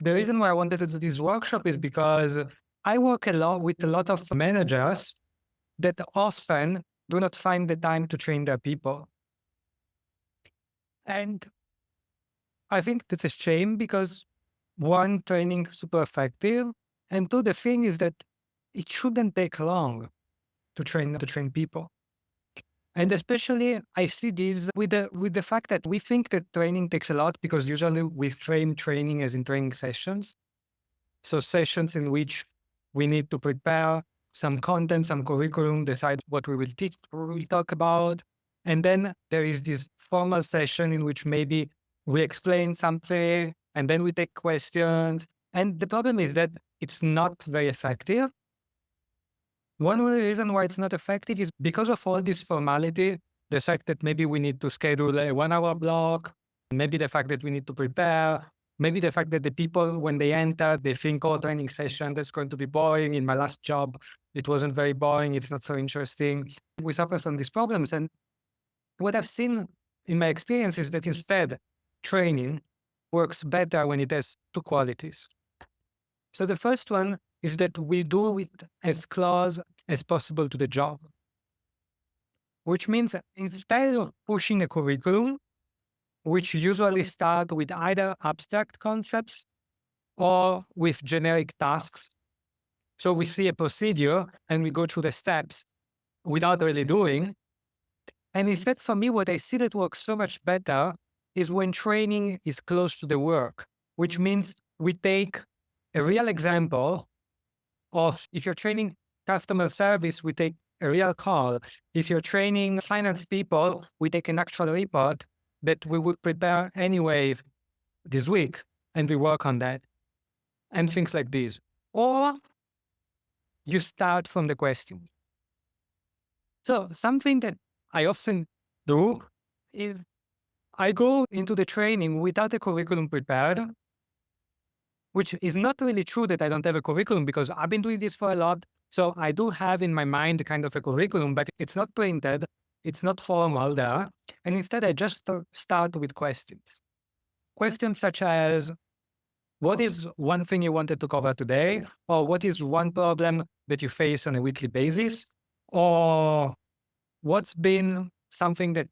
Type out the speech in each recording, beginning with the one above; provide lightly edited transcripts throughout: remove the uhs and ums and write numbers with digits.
the reason why I wanted to do this workshop is because I work a lot with a lot of managers that often do not find the time to train their people. And I think that's a shame because one, training super effective, and two, the thing is that it shouldn't take long to train people. And especially I see this with the fact that we think that training takes a lot because usually we frame training as in training sessions. So sessions in which we need to prepare some content, some curriculum, decide what we will teach, we will talk about. And then there is this formal session in which maybe we explain something and then we take questions. And the problem is that it's not very effective. One of the reasons why it's not effective is because of all this formality, the fact that maybe we need to schedule a 1 hour block, maybe the fact that we need to prepare, maybe the fact that the people, when they enter, they think, oh, training session, that's going to be boring. In my last job, it wasn't very boring. It's not so interesting. We suffer from these problems. And what I've seen in my experience is that instead, training works better when it has two qualities. So the first one is that we do it as close as possible to the job, which means that instead of pushing a curriculum, which usually start with either abstract concepts or with generic tasks. So we see a procedure and we go through the steps without really doing. And instead, for me, what I see that works so much better is when training is close to the work, which means we take a real example of if you're training customer service, we take a real call. If you're training finance people, we take an actual report that we would prepare anyway this week and we work on that and things like this. Or you start from the question. So something that I often do is I go into the training without a curriculum prepared, which is not really true that I don't have a curriculum because I've been doing this for a lot. So I do have in my mind kind of a curriculum, but it's not printed. It's not formal there. And instead, I just start with questions. Questions such as, what is one thing you wanted to cover today? Or what is one problem that you face on a weekly basis? Or what's been something that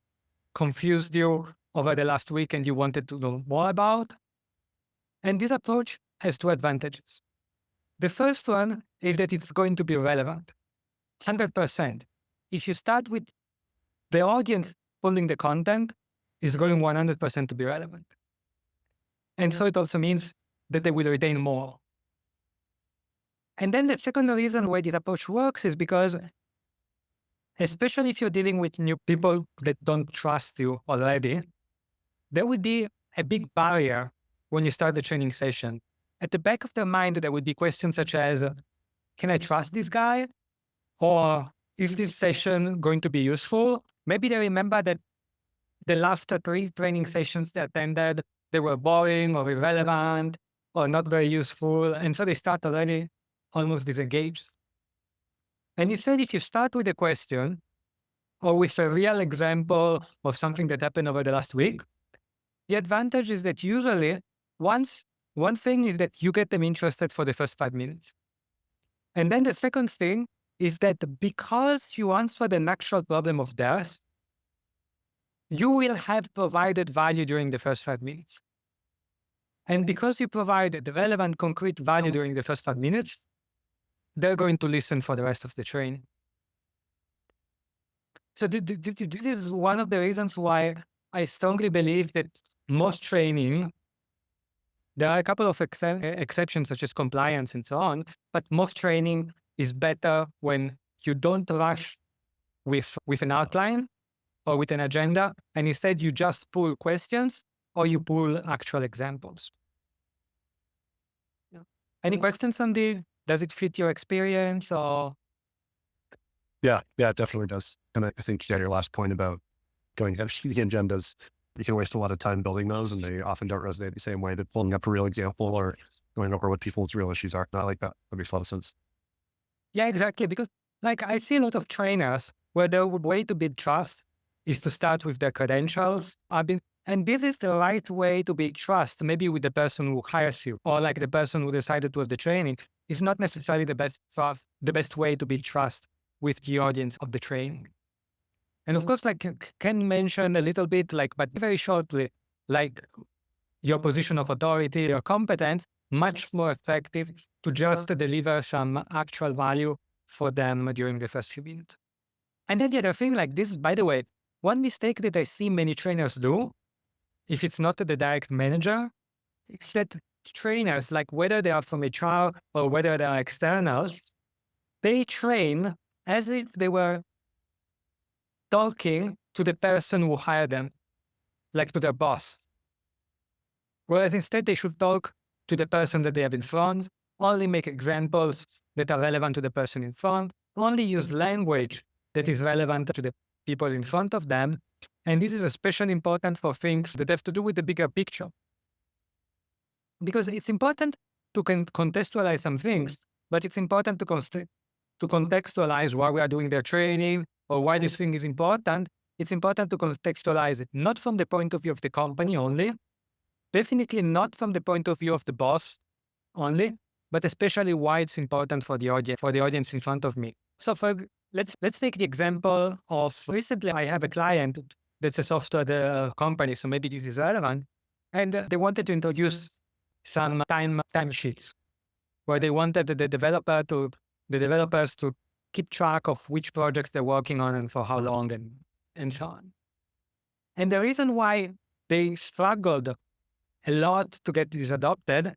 confused you over the last week and you wanted to know more about? And this approach has two advantages. The first one is that it's going to be relevant, 100%. If you start with the audience pulling the content, is going 100% to be relevant. And so it also means that they will retain more. And then the second reason why this approach works is because, especially if you're dealing with new people that don't trust you already, there would be a big barrier when you start the training session. At the back of their mind, there would be questions such as, can I trust this guy? Or is this session going to be useful? Maybe they remember that the last 3 training sessions they attended, they were boring or irrelevant or not very useful. And so they start already almost disengaged. And instead, if you start with a question or with a real example of something that happened over the last week, the advantage is that usually one thing is that you get them interested for the first 5 minutes. And then the second thing is that because you answered an actual problem of theirs, you will have provided value during the first 5 minutes. And because you provided relevant, concrete value during the first 5 minutes, they're going to listen for the rest of the training. So this is one of the reasons why I strongly believe that most training, there are a couple of exceptions such as compliance and so on, but most training is better when you don't rush with an outline or with an agenda, and instead you just pull questions or you pull actual examples. Yeah. Any questions on this? Does it fit your experience or? Yeah, it definitely does. And I think your last point about going to the agendas, you can waste a lot of time building those and they often don't resonate the same way that pulling up a real example or going over what people's real issues are. Not like that. That makes a lot of sense. Yeah, exactly. Because I see a lot of trainers where the way to build trust is to start with their credentials. And this is the right way to build trust, maybe with the person who hires you, or like the person who decided to have the training. Is not necessarily the best way to build trust with the audience of the training. And of course, like Ken mentioned a little bit, like, but very shortly, like your position of authority, your competence, much more effective to just deliver some actual value for them during the first few minutes. And then the other thing, like this, by the way, one mistake that I see many trainers do, if it's not the direct manager, is that trainers, like whether they are from HR or whether they are externals, they train as if they were talking to the person who hired them, like to their boss. Whereas instead they should talk to the person that they have in front, only make examples that are relevant to the person in front, only use language that is relevant to the people in front of them. And this is especially important for things that have to do with the bigger picture. Because it's important to contextualize some things, but it's important to contextualize why we are doing their training or why this thing is important. It's important to contextualize it, not from the point of view of the company only, definitely not from the point of view of the boss only, but especially why it's important for the audience in front of me. So let's take the example of recently I have a client that's a software company, so maybe this is relevant, and they wanted to introduce some time sheets where they wanted the developers to keep track of which projects they're working on and for how long and so on. And the reason why they struggled a lot to get this adopted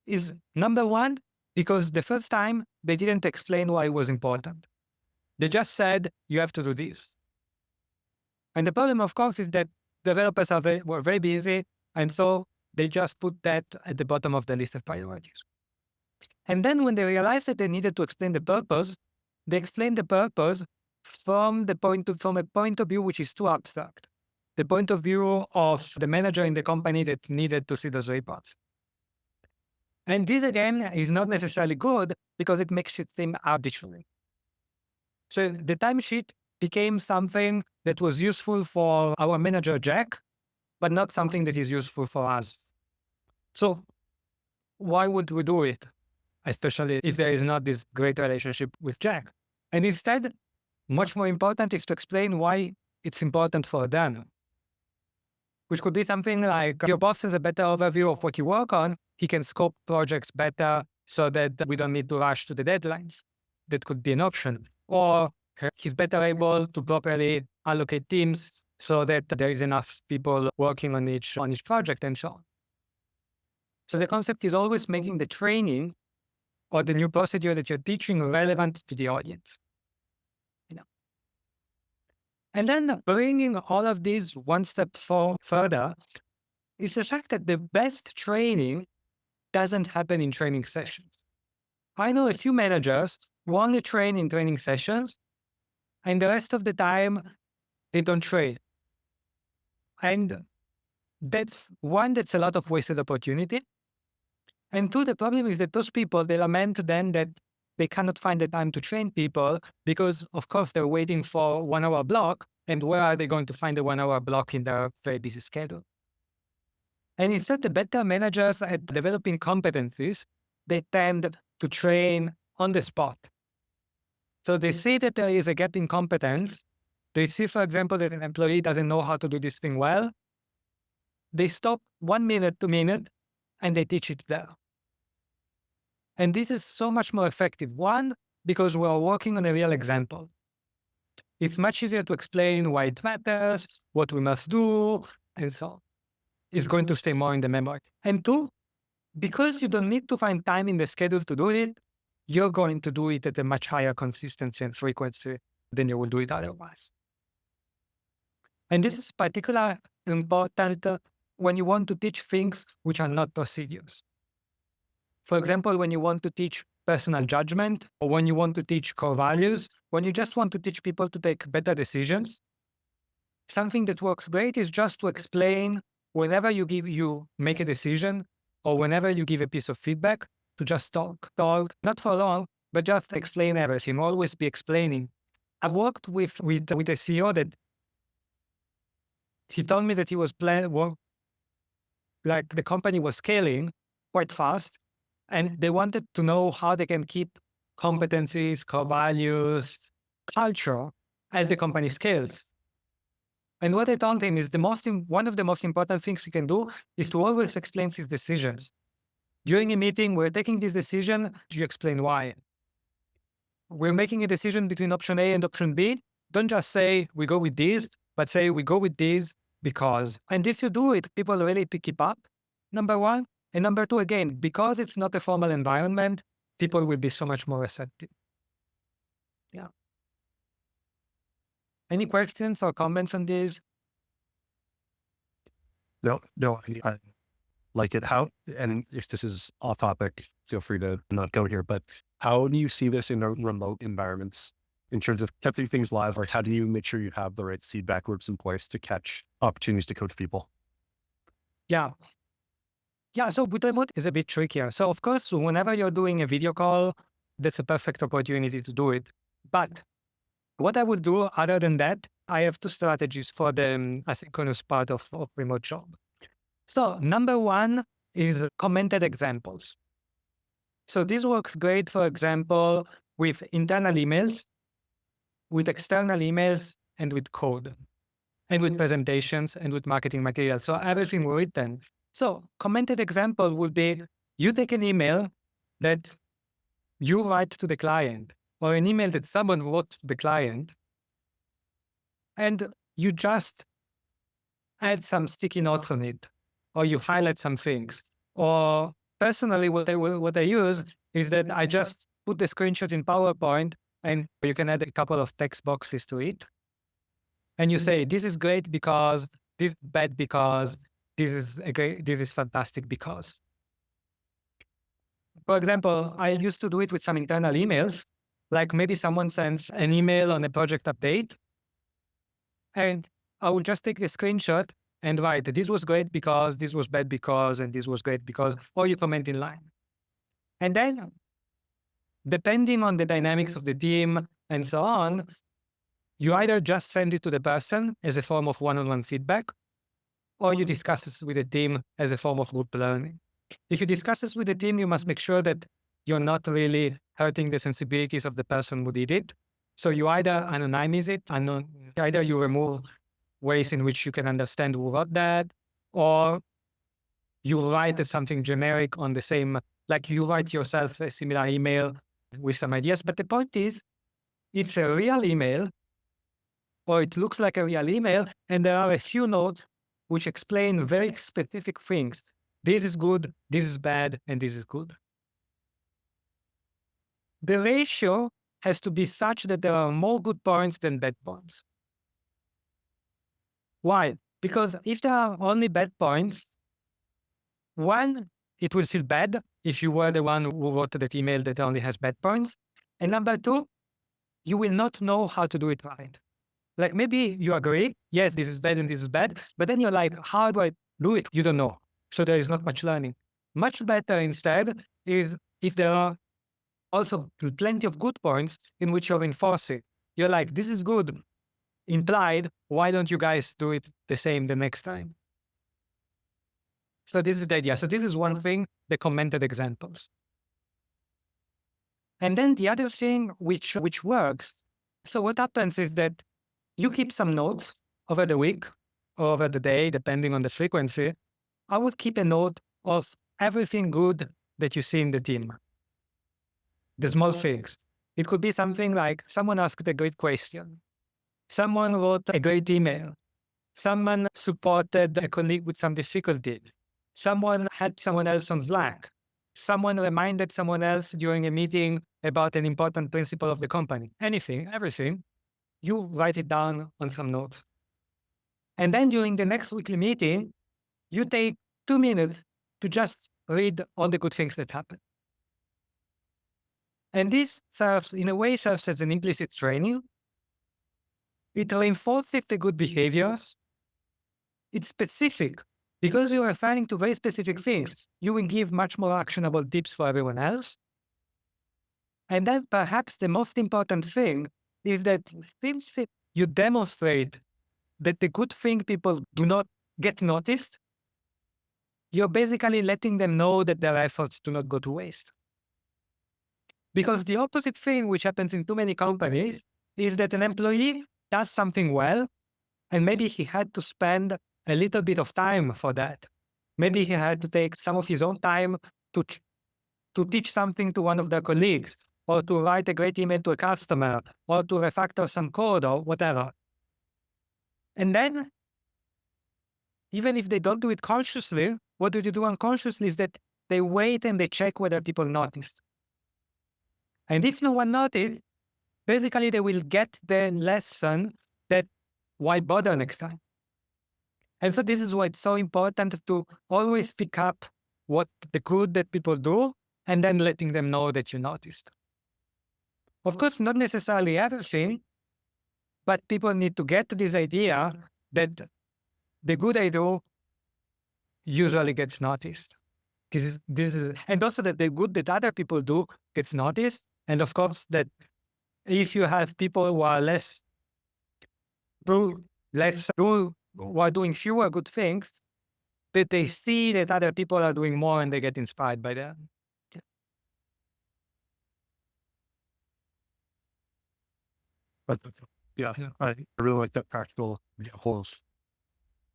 is, number one, because the first time they didn't explain why it was important. They just said, you have to do this. And the problem, of course, is that developers were very busy, and so they just put that at the bottom of the list of priorities. And then when they realized that they needed to explain the purpose, they explained the purpose from a point of view which is too abstract. The point of view of the manager in the company that needed to see those reports. And this again is not necessarily good because it makes it seem arbitrary. So the timesheet became something that was useful for our manager, Jack, but not something that is useful for us. So why would we do it? Especially if there is not this great relationship with Jack. And instead, much more important is to explain why it's important for them. Which could be something like your boss has a better overview of what you work on. He can scope projects better so that we don't need to rush to the deadlines. That could be an option. Or he's better able to properly allocate teams so that there is enough people working on each project and so on. So the concept is always making the training or the new procedure that you're teaching relevant to the audience. And then bringing all of these one step further is the fact that the best training doesn't happen in training sessions. I know a few managers who only train in training sessions, and the rest of the time they don't train. And that's a lot of wasted opportunity. And two, the problem is that those people, they lament then that they cannot find the time to train people because, of course, they're waiting for 1 hour block. And where are they going to find the 1 hour block in their very busy schedule? And instead, the better managers at developing competencies, they tend to train on the spot. So they see that there is a gap in competence. They see, for example, that an employee doesn't know how to do this thing well. They stop 1 minute, 2 minutes, and they teach it there. And this is so much more effective. One, because we are working on a real example. It's much easier to explain why it matters, what we must do, and so on. It's going to stay more in the memory. And two, because you don't need to find time in the schedule to do it, you're going to do it at a much higher consistency and frequency than you will do it otherwise. And this is particularly important when you want to teach things which are not procedures. For example, when you want to teach personal judgment, or when you want to teach core values, when you just want to teach people to take better decisions, something that works great is just to explain whenever you make a decision or whenever you give a piece of feedback, to just talk, not for long, but just explain everything, always be explaining. I've worked with a CEO that he told me that he was like the company was scaling quite fast, and they wanted to know how they can keep competencies, core values, culture as the company scales. And what I told him is one of the most important things he can do is to always explain his decisions. During a meeting, we're taking this decision, you explain why. We're making a decision between option A and option B. Don't just say we go with these, but say we go with these because. And if you do it, people really pick it up, number one. And number two, again, because it's not a formal environment, people will be so much more receptive. Yeah. Any questions or comments on this? No, I like it. How, and if this is off topic, feel free to not go here, but how do you see this in remote environments in terms of keeping things live? Like, how do you make sure you have the right feedback loops in place to catch opportunities to coach people? Yeah. Yeah, so with remote is a bit trickier. So of course, whenever you're doing a video call, that's a perfect opportunity to do it. But what I would do other than that, I have two strategies for the asynchronous part of remote job. So number one is commented examples. So this works great, for example, with internal emails, with external emails, and with code, and with presentations, and with marketing materials. So everything written. So commented example would be, you take an email that you write to the client, or an email that someone wrote to the client, and you just add some sticky notes on it, or you highlight some things. Or personally, what I use is that I just put the screenshot in PowerPoint, and you can add a couple of text boxes to it. And you say, this is great because, this is bad because, this is fantastic because. For example, I used to do it with some internal emails, like maybe someone sends an email on a project update, and I will just take the screenshot and write, this was great because, this was bad because, and this was great because, or you comment in line. And then, depending on the dynamics of the team and so on, you either just send it to the person as a form of one-on-one feedback, or you discuss this with the team as a form of group learning. If you discuss this with the team, you must make sure that you're not really hurting the sensibilities of the person who did it. So you either anonymize it, either you remove ways in which you can understand who wrote that, or you write something generic on the same, like you write yourself a similar email with some ideas. But the point is, it's a real email, or it looks like a real email, and there are a few notes which explain very specific things. This is good, this is bad, and this is good. The ratio has to be such that there are more good points than bad points. Why? Because if there are only bad points, one, it will feel bad if you were the one who wrote that email that only has bad points. And number two, you will not know how to do it right. Like maybe you agree, yes, this is bad and this is bad, but then you're like, how do I do it? You don't know. So there is not much learning. Much better instead is if there are also plenty of good points in which you're enforcing. You're like, this is good. Implied, why don't you guys do it the same the next time? So this is the idea. So this is one thing, the commented examples. And then the other thing which works, so what happens is that you keep some notes over the week or over the day, depending on the frequency. I would keep a note of everything good that you see in the team. The small things. It could be something like someone asked a great question. Someone wrote a great email. Someone supported a colleague with some difficulty. Someone had someone else on Slack. Someone reminded someone else during a meeting about an important principle of the company. Anything, everything. You write it down on some notes. And then during the next weekly meeting, you take 2 minutes to just read all the good things that happen. And this serves, in a way, serves as an implicit training. It reinforces the good behaviors. It's specific. Because you're referring to very specific things, you will give much more actionable tips for everyone else. And then perhaps the most important thing is that you demonstrate that the good thing people do not get noticed, you're basically letting them know that their efforts do not go to waste. Because the opposite thing, which happens in too many companies, is that an employee does something well, and maybe he had to spend a little bit of time for that. Maybe he had to take some of his own time to teach something to one of their colleagues, or to write a great email to a customer, or to refactor some code, or whatever. And then, even if they don't do it consciously, what do they do unconsciously is that they wait and they check whether people noticed. And if no one noticed, basically they will get the lesson that why bother next time? And so this is why it's so important to always pick up what the good that people do and then letting them know that you noticed. Of course, not necessarily everything, but people need to get to this idea that the good I do usually gets noticed. This is, and also that the good that other people do gets noticed. And of course, that if you have people who are who are doing fewer good things, that they see that other people are doing more and they get inspired by that. But yeah, I really like that practical examples,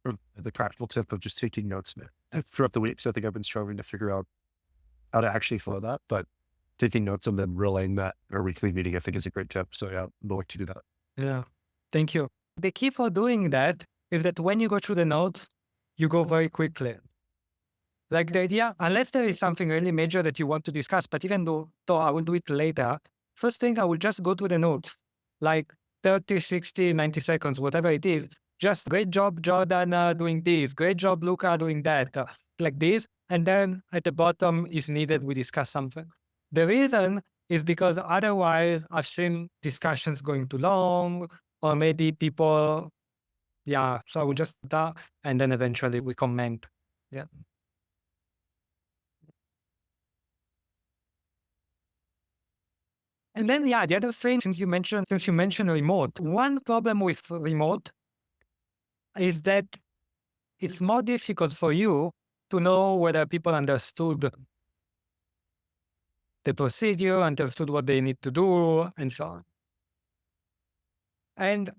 or the practical tip of just taking notes throughout the week. So I think I've been struggling to figure out how to actually follow that, but taking notes and then relaying that in our weekly meeting, I think is a great tip. So yeah, I'd like to do that. Yeah, thank you. The key for doing that is that when you go through the notes, you go very quickly. Like the idea, unless there is something really major that you want to discuss, but even though I will do it later, first thing I will just go to the notes, like 30, 60, 90 seconds, whatever it is. Just great job, Jordan, doing this. Great job, Luca, doing that. Like this. And then at the bottom, if needed, we discuss something. The reason is because otherwise I've seen discussions going too long, or maybe people, so I will just start and then eventually we comment. Yeah. And then, the other thing, since you mentioned remote, one problem with remote is that it's more difficult for you to know whether people understood the procedure, understood what they need to do, and so on. And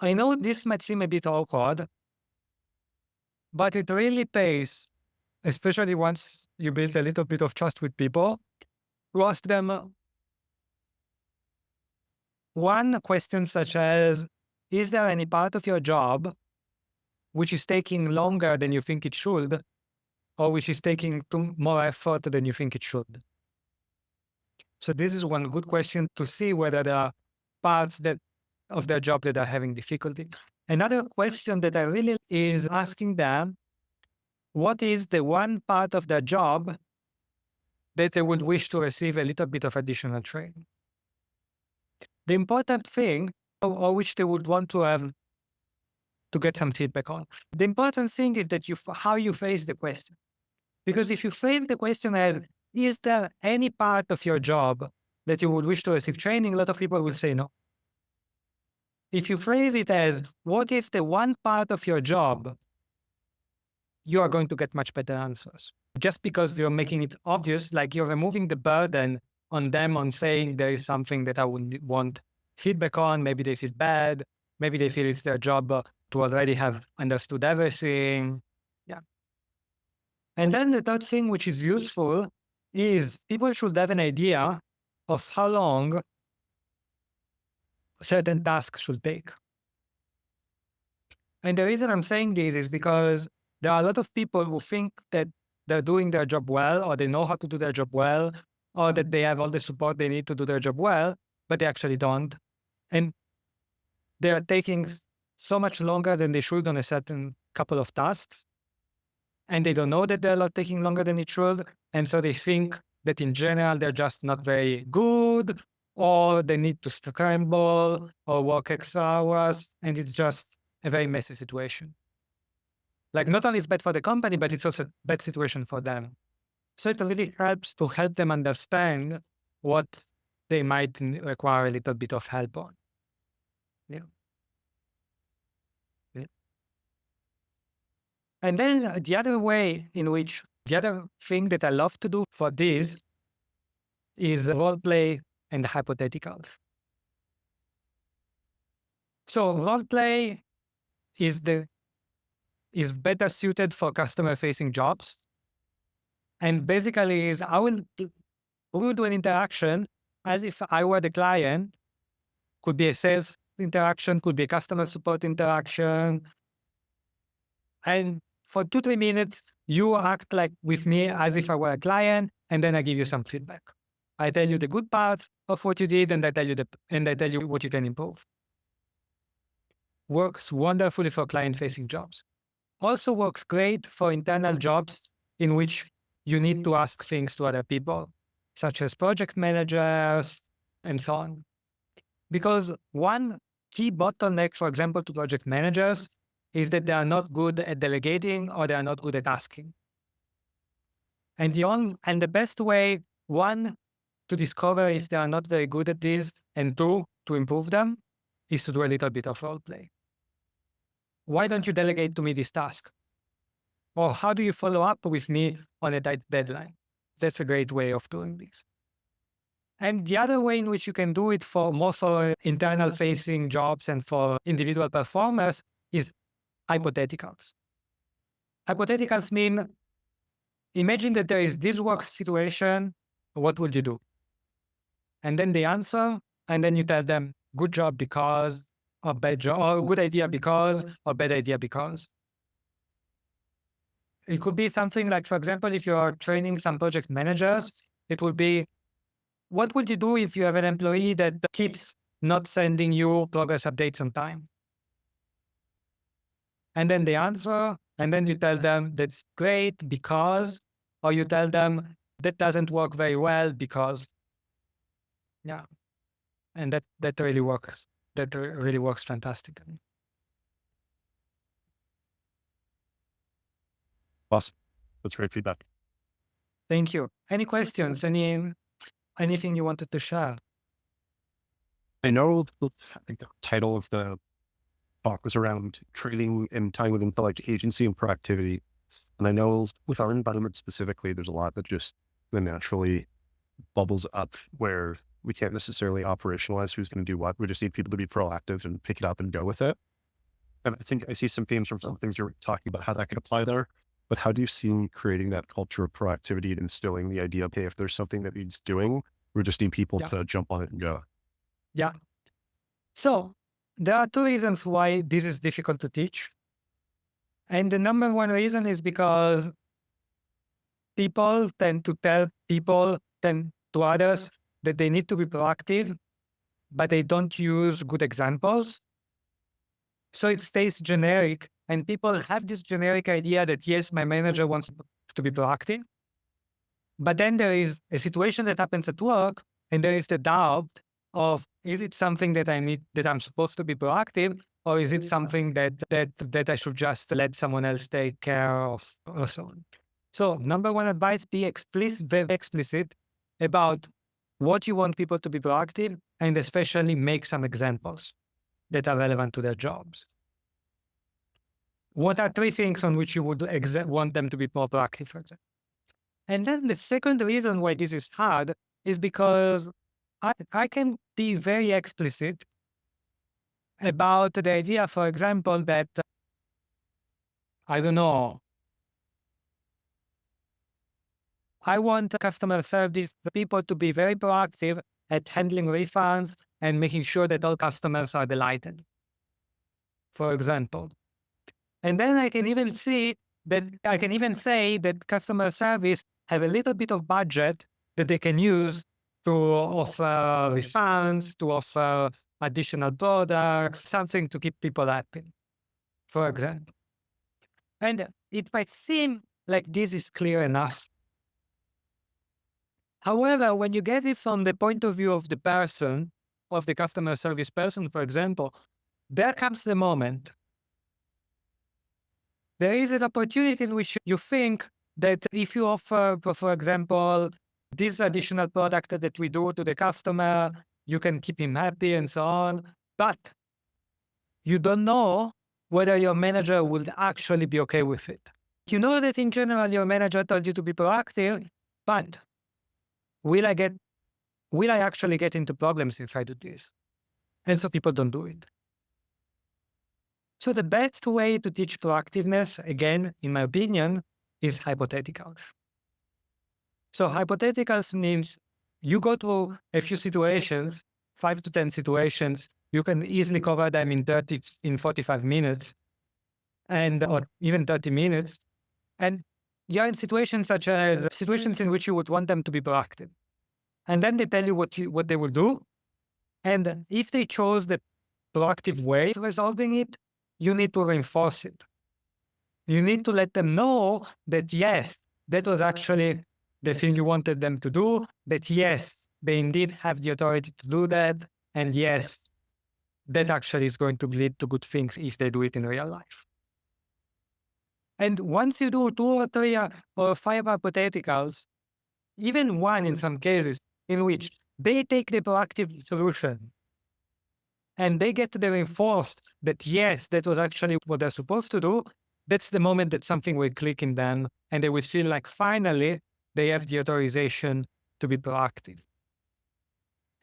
I know this might seem a bit awkward, but it really pays, especially once you build a little bit of trust with people, to ask them one question such as, is there any part of your job which is taking longer than you think it should, or which is taking more effort than you think it should? So this is one good question to see whether there are parts of their job that are having difficulty. Another question that I really is asking them, what is the one part of their job that they would wish to receive a little bit of additional training? The important thing, or which they would want to have to get some feedback on. The important thing is that how you phrase the question. Because if you frame the question as, is there any part of your job that you would wish to receive training, a lot of people will say no. If you phrase it as, what is the one part of your job, you are going to get much better answers. Just because you're making it obvious, like you're removing the burden on them on saying there is something that I would want feedback on, maybe they feel bad, maybe they feel it's their job to already have understood everything. Yeah. And then the third thing which is useful is people should have an idea of how long certain tasks should take. And the reason I'm saying this is because there are a lot of people who think that they're doing their job well, or they know how to do their job well, or that they have all the support they need to do their job well, but they actually don't. And they are taking so much longer than they should on a certain couple of tasks. And they don't know that they're not taking longer than it should. And so they think that in general, they're just not very good, or they need to scramble or work extra hours. And it's just a very messy situation. Like, not only is it bad for the company, but it's also a bad situation for them. So it really helps to help them understand what they might require a little bit of help on. Yeah. And then the other thing that I love to do for this is role play and hypotheticals. So role play is better suited for customer facing jobs. And basically is we will do an interaction as if I were the client. Could be a sales interaction, could be a customer support interaction. And for 2-3 minutes, you act like with me as if I were a client, and then I give you some feedback. I tell you the good parts of what you did, and I tell you what you can improve. Works wonderfully for client-facing jobs. Also works great for internal jobs in which you need to ask things to other people, such as project managers and so on. Because one key bottleneck, for example, to project managers is that they are not good at delegating or they are not good at asking. And the best way, one, to discover if they are not very good at this, and two, to improve them, is to do a little bit of role play. Why don't you delegate to me this task? Or how do you follow up with me on a tight deadline? That's a great way of doing this. And the other way in which you can do it more for internal facing jobs and for individual performers is hypotheticals. Hypotheticals mean, imagine that there is this work situation, what would you do? And then they answer, and then you tell them, good job because, or bad job, or good idea because, or bad idea because. It could be something like, for example, if you are training some project managers, it would be, what would you do if you have an employee that keeps not sending you progress updates on time? And then they answer, and then you tell them that's great because, or you tell them that doesn't work very well because, yeah. And that really works. That really works fantastically. Awesome. That's great feedback. Thank you. Any questions? Anything you wanted to share? I know, I think the title of the talk was around training and tying it into like agency and proactivity. And I know with our environment specifically, there's a lot that just naturally bubbles up where we can't necessarily operationalize who's going to do what. We just need people to be proactive and pick it up and go with it. And I think I see some themes from some things you're talking about how that can apply there. But how do you see creating that culture of proactivity and instilling the idea of, hey, if there's something that needs doing, we just need people to jump on it and go? Yeah. So there are two reasons why this is difficult to teach. And the number one reason is because people tend to tell to others that they need to be proactive, but they don't use good examples. So it stays generic, and people have this generic idea that, yes, my manager wants to be proactive. But then there is a situation that happens at work, and there is the doubt of, is it something that I'm supposed to be proactive, or is it something that I should just let someone else take care of, or so on. So number one advice, be very explicit about what you want people to be proactive, and especially make some examples that are relevant to their jobs. What are 3 things on which you would want them to be more proactive, for example? And then the second reason why this is hard is because I can be very explicit about the idea, for example, that, I don't know, I want customer service people to be very proactive at handling refunds and making sure that all customers are delighted, for example. And then I can even say that customer service have a little bit of budget that they can use to offer refunds, to offer additional products, something to keep people happy, for example. And it might seem like this is clear enough. However, when you get it from the point of view of the person, of the customer service person, for example, there comes the moment. There is an opportunity in which you think that if you offer, for example, this additional product that we do to the customer, you can keep him happy and so on. But you don't know whether your manager would actually be okay with it. You know that in general your manager told you to be proactive, but will I actually get into problems if I do this? And so people don't do it. So the best way to teach proactiveness, again, in my opinion, is hypotheticals. So hypotheticals means you go through a few situations, 5 to 10 situations. You can easily cover them in 45 minutes or even 30 minutes. And you're in situations such as situations in which you would want them to be proactive. And then they tell you what they will do. And if they chose the proactive way of resolving it, you need to reinforce it. You need to let them know that, yes, that was actually the thing you wanted them to do, that, yes, they indeed have the authority to do that. And yes, that actually is going to lead to good things if they do it in real life. And once you do 2 or 3 or 5 hypotheticals, even one in some cases, in which they take the proactive solution and they get to reinforced that, yes, that was actually what they're supposed to do, that's the moment that something will click in them and they will feel like finally they have the authorization to be proactive.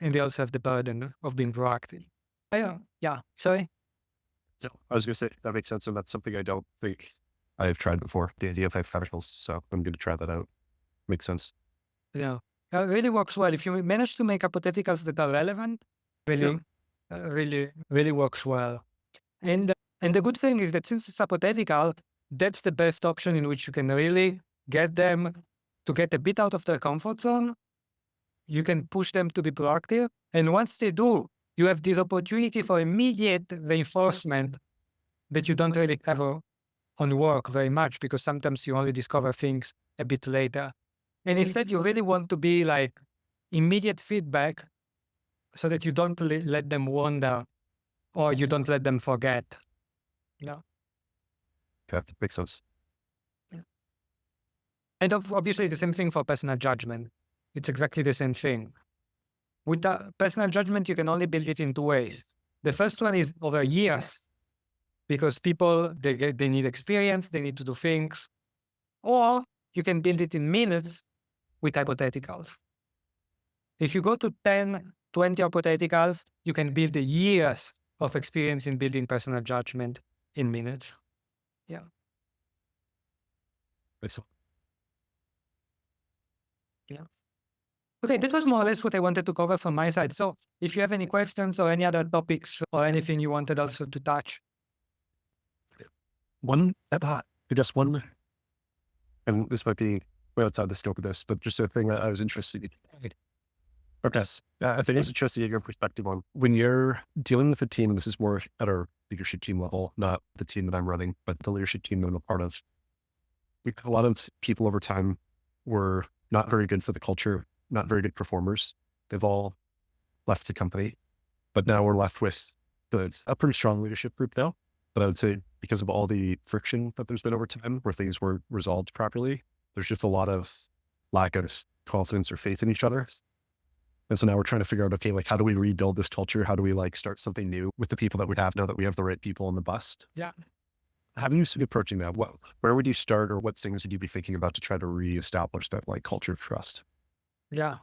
And they also have the burden of being proactive. Yeah, sorry. So I was going to say that makes sense, and that's something I don't think I've tried before. The idea of hypotheticals, so I'm going to try that out. Makes sense. Yeah, it really works well. If you manage to make hypotheticals that are relevant, really works well. And the good thing is that since it's hypothetical, that's the best option in which you can really get them to get a bit out of their comfort zone. You can push them to be proactive. And once they do, you have this opportunity for immediate reinforcement that you don't really have on work very much, because sometimes you only discover things a bit later. And instead, you really want to be like immediate feedback so that you don't let them wander or you don't let them forget. No. Okay, makes sense. And obviously the same thing for personal judgment. It's exactly the same thing. With personal judgment, you can only build it in 2 ways. The first one is over years, because people, they need experience, they need to do things. Or you can build it in minutes with hypotheticals. If you go to 10, 20 hypotheticals, you can build the years of experience in building personal judgment in minutes. Yeah. Excellent. Yeah. Okay, that was more or less what I wanted to cover from my side. So if you have any questions or any other topics or anything you wanted also to touch. Just one, and this might be way outside the scope of this, but just a thing that I was interested in. Okay. I think it's interesting to get your perspective on when you're dealing with a team, and this is more at our leadership team level, not the team that I'm running, but the leadership team that I'm a part of. A lot of people over time were not very good for the culture, not very good performers. They've all left the company, but now we're left with a pretty strong leadership group now. But I would say because of all the friction that there's been over time where things were resolved properly, there's just a lot of lack of confidence or faith in each other. And so now we're trying to figure out, okay, like how do we rebuild this culture? How do we like start something new with the people that we have now that we have the right people on the bus? Yeah. How do you see approaching that? Where would you start, or what things would you be thinking about to try to reestablish that like culture of trust? Yeah.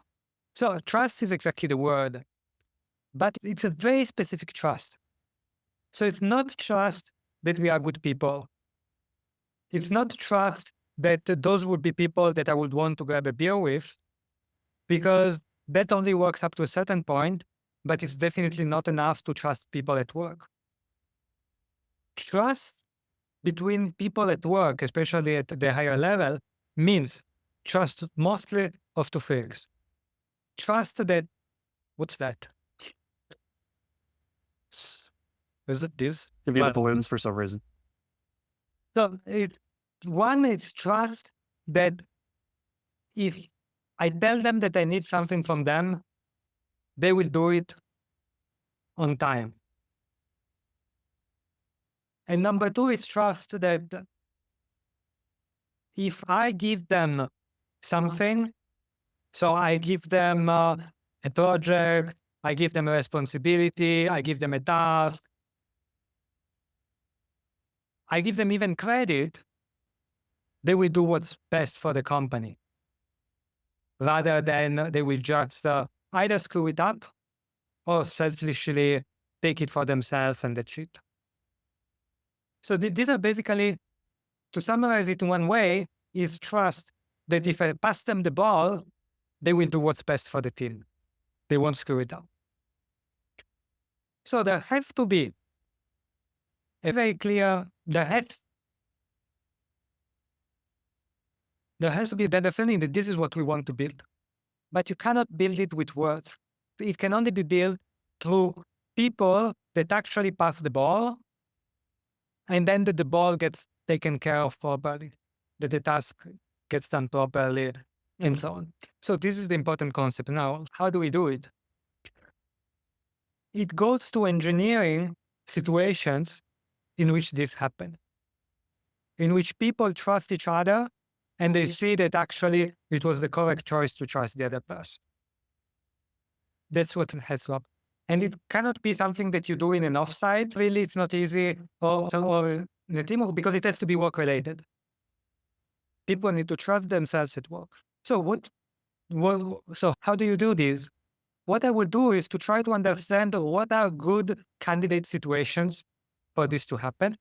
So trust is exactly the word, but it's a very specific trust. So it's not trust that we are good people. It's not trust that those would be people that I would want to grab a beer with, because that only works up to a certain point, but it's definitely not enough to trust people at work. Trust between people at work, especially at the higher level, means trust mostly of 2 things. Trust that, what's that? Is it this? Give me the balloons for some reason. So one is trust that if I tell them that I need something from them, they will do it on time. And number 2 is trust that if I give them something, so I give them a project, I give them a responsibility, I give them a task, I give them even credit, they will do what's best for the company, rather than they will just either screw it up or selfishly take it for themselves and that's it. So these are basically, to summarize it in one way, is trust that if I pass them the ball, they will do what's best for the team. They won't screw it up. So there has to be a very clear, there has to be that understanding that this is what we want to build. But you cannot build it with words. It can only be built through people that actually pass the ball, and then that the ball gets taken care of properly, that the task gets done properly, and so on. So this is the important concept. Now, how do we do it? It goes to engineering situations in which this happens, in which people trust each other and they see that actually it was the correct choice to trust the other person. That's what has to happen. And it cannot be something that you do in an offsite. Really, it's not easy, or in a teamwork, because it has to be work-related. People need to trust themselves at work. So so how do you do this? What I would do is to try to understand what are good candidate situations for this to happen.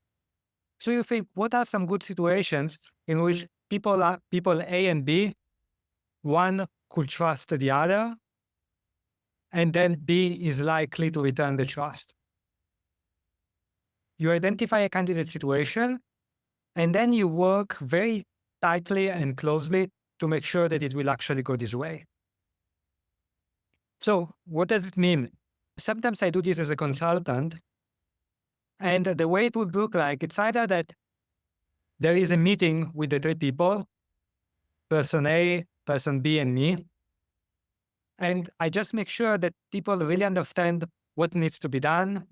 So you think, what are some good situations in which people A and B, one could trust the other, and then B is likely to return the trust. You identify a candidate situation, and then you work very tightly and closely to make sure that it will actually go this way. So what does it mean? Sometimes I do this as a consultant, and the way it would look like, it's either that there is a meeting with the three people, person A, person B, and me, and I just make sure that people really understand what needs to be done,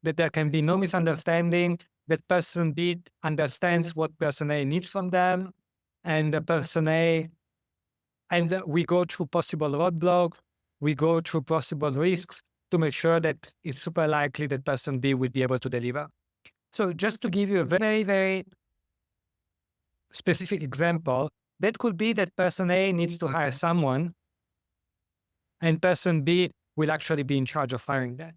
that there can be no misunderstanding, that person B understands what person A needs from them, and the person A, and we go through possible roadblocks, we go through possible risks to make sure that it's super likely that person B will be able to deliver. So just to give you a very, very specific example, that could be that person A needs to hire someone, and person B will actually be in charge of hiring that.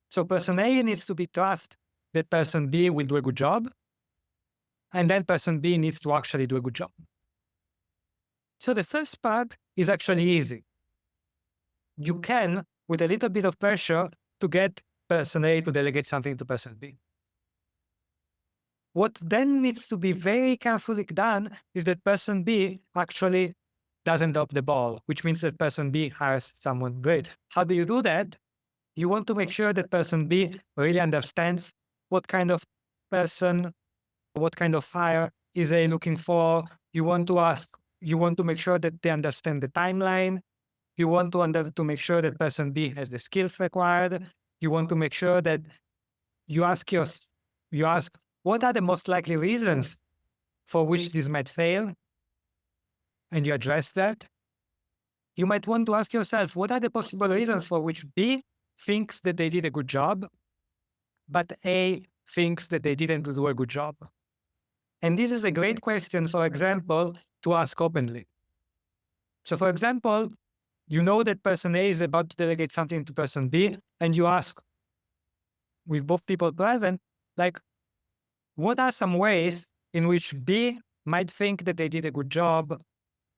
So person A needs to be trusted that person B will do a good job, and then person B needs to actually do a good job. So the first part is actually easy. You can, with a little bit of pressure, to get person A to delegate something to person B. What then needs to be very carefully done is that person B actually doesn't drop the ball, which means that person B hires someone great. How do you do that? You want to make sure that person B really understands what kind of person, what kind of hire is A looking for. You want to make sure that they understand the timeline. You want to make sure that person B has the skills required. You want to make sure that you ask what are the most likely reasons for which this might fail, and you address that. You might want to ask yourself, what are the possible reasons for which B thinks that they did a good job, but A thinks that they didn't do a good job? And this is a great question, for example, to ask openly. So for example, you know that person A is about to delegate something to person B, and you ask, with both people present, like, what are some ways in which B might think that they did a good job,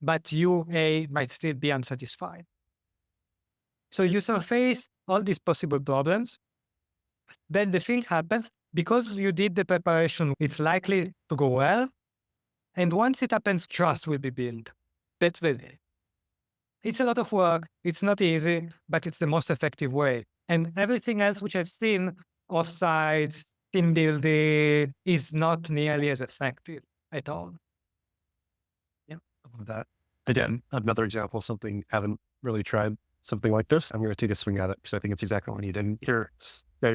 but you, A, might still be unsatisfied? So you surface all these possible problems. Then the thing happens, because you did the preparation, it's likely to go well. And once it happens, trust will be built. That's the thing. It's a lot of work. It's not easy, but it's the most effective way. And everything else which I've seen, offsites, team building, is not nearly as effective at all. I love that. Again, another example, something I haven't really tried something like this. I'm going to take a swing at it because I think it's exactly what I need. And you're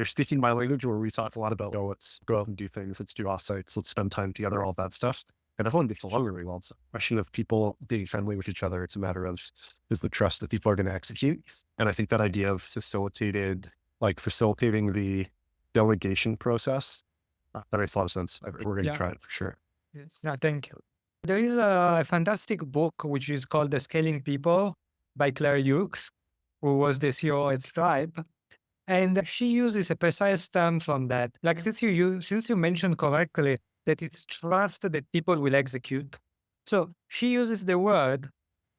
speaking my language, where we talk a lot about, let's go out and do things, let's do offsites, let's spend time together, all that stuff. And everyone gets along really well. It's a question of people being friendly with each other. It's a matter of, is the trust that people are going to execute. And I think that idea of facilitating the delegation process, that makes a lot of sense. We're going to try it for sure. Yes. No, thank you. There is a fantastic book which is called The Scaling People by Claire Hughes, who was the CEO at Stripe. And she uses a precise term from that. Like since you mentioned correctly that it's trust that people will execute. So she uses the word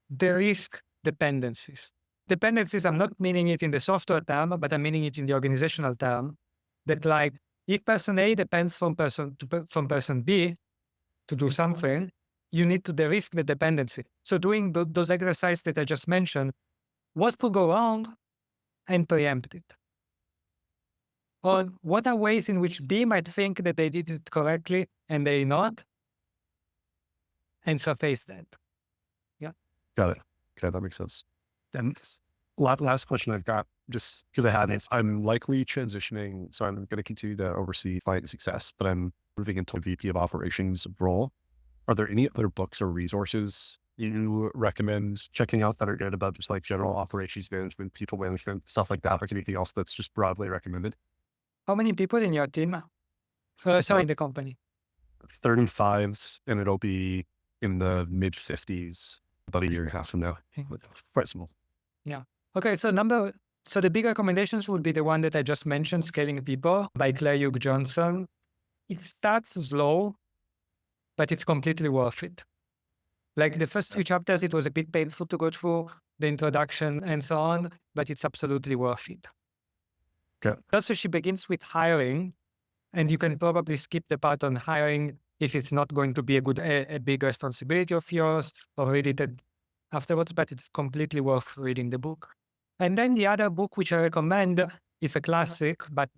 the risk dependencies. Dependencies, I'm not meaning it in the software term, but I'm meaning it in the organizational term. That like if person A depends from from person B to do something, you need to de-risk the dependency. So doing those exercises that I just mentioned, what could go wrong and preempt it. Or what are ways in which B might think that they did it correctly and they not, and surface that. Got it. Okay, that makes sense. Then last question I've got, just because I had it, I'm likely transitioning. So I'm going to continue to oversee client success, but I'm moving into a VP of operations role. Are there any other books or resources you recommend checking out that are good about just like general operations management, people management, stuff like that, or anything else that's just broadly recommended? How many people in your team? Sorry, in the company. 35s, and it'll be in the mid 50s about a year and a half from now. Quite small. Okay, so the big recommendations would be the one that I just mentioned, Scaling People by Claire Hugh Johnson. It starts slow, but it's completely worth it. Like the first few chapters, it was a bit painful to go through the introduction and so on, but it's absolutely worth it. Okay. Also, she begins with hiring, and you can probably skip the part on hiring if it's not going to be a big responsibility of yours, or read it afterwards, but it's completely worth reading the book. And then the other book which I recommend is a classic, but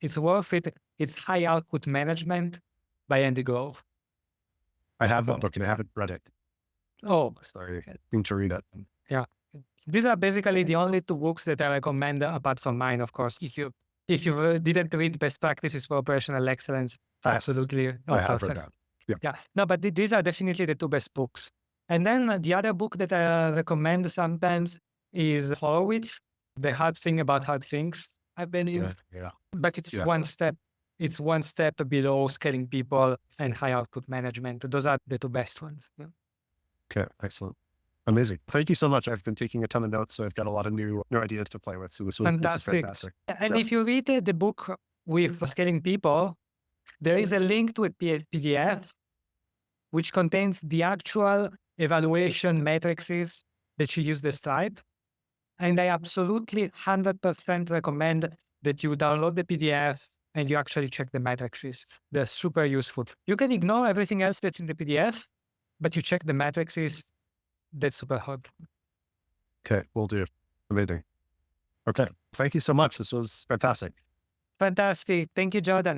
it's worth it. It's High Output Management by Andy Grove. I have that book and I haven't read it. Oh, Sorry, I need to read it. these are basically the only two books that I recommend, apart from mine, of course. If you didn't read Best Practices for Operational Excellence, absolutely. I have read that. Yeah, no, but these are definitely the two best books. And then the other book that I recommend sometimes is Horowitz, The Hard Thing About Hard Things. I've been in, but it's one step. It's one step below Scaling People and High Output Management. Those are the two best ones. Yeah. Okay, excellent. Amazing. Thank you so much. I've been taking a ton of notes, so I've got a lot of new ideas to play with. So this is fantastic. And if you read the book with Scaling People, there is a link to a PDF which contains the actual evaluation matrices that she used the Stripe. And I absolutely 100% recommend that you download the PDF and you actually check the matrices. They're super useful. You can ignore everything else that's in the PDF, but you check the matrices. That's super helpful. Okay, will do. Amazing. Okay, thank you so much. This was fantastic. Fantastic. Thank you, Jordan.